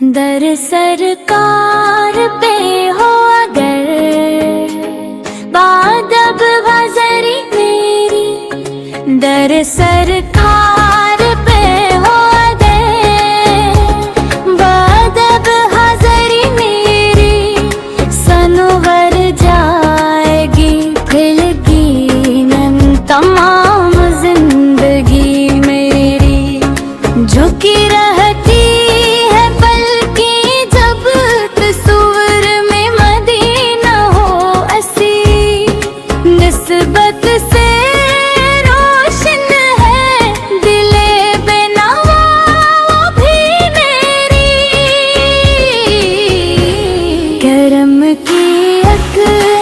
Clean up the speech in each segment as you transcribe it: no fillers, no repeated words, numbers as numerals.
दर सरकार पे हो अगर बादब हाज़री मेरी, दर सरकार पे हो अगर बादब हाज़री मेरी, सनवर जाएगी खिलगी नम तमाम जिंदगी मेरी। झुकी रहती है पलकी जब तस्वीर में मदीना हो ऐसी, निस्बत से रोशन है दिले बेनवा वो भी मेरी। करम की एक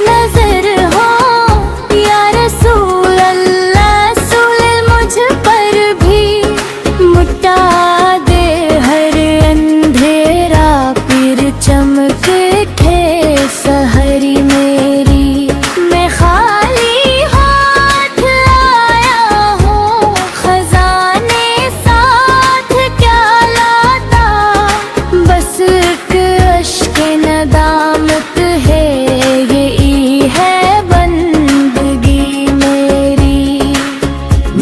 नजर हो या रसूल अल्लाह, रसूल मुझ पर भी मुटा दे हर अंधेरा, फिर चमक थे सहरी मेरी। मैं खाली हाथ आया हूँ, खजाने साथ क्या लाता, बस एक अश्क नदामत है, यही है बंदगी मेरी।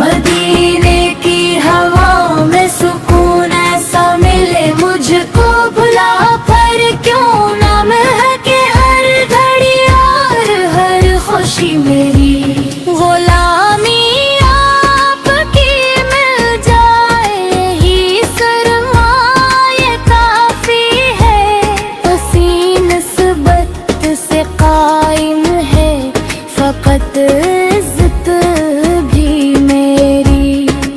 मदीने की हवाओं में सुकून ऐसा मिले मुझको, भुला कर क्यों ना महके हर घड़ी और हर खुशी मेरी। गुलामी आपकी मिल जाए ही सरमाए काफी है, उसी निस्बत से कायम है फकत इज्जत भी मेरी।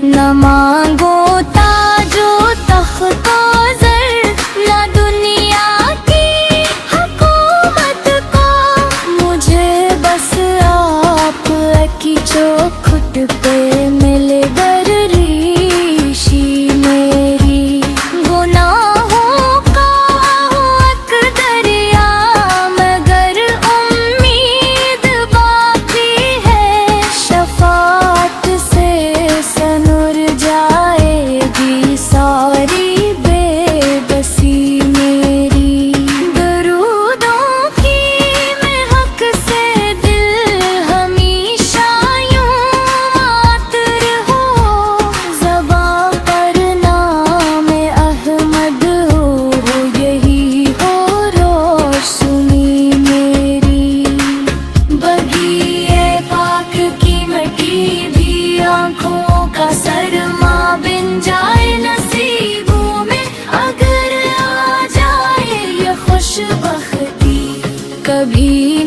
न मांगो ताजो तख्तो ज़र, न दुनिया की हुकूमत को, मुझे बस आप की जो खुद पे मिले बर्रीशी मेरी। गुनाहों का हो एक दरिया मगर उम्मीद बाकी है, शफात से सनुर जाएगी सारी बेबसी मेरी। दरूदों की महक से दिल हमेशा यूं मातर हो, ज़बां पर नाम अहमद हो, यही हो रोशनी मेरी। बगिए पाक की मिट्टी भी आँखों का सरमा बिन जाए नसीबों में, अगर आ जाए ये खुशबख्ती कभी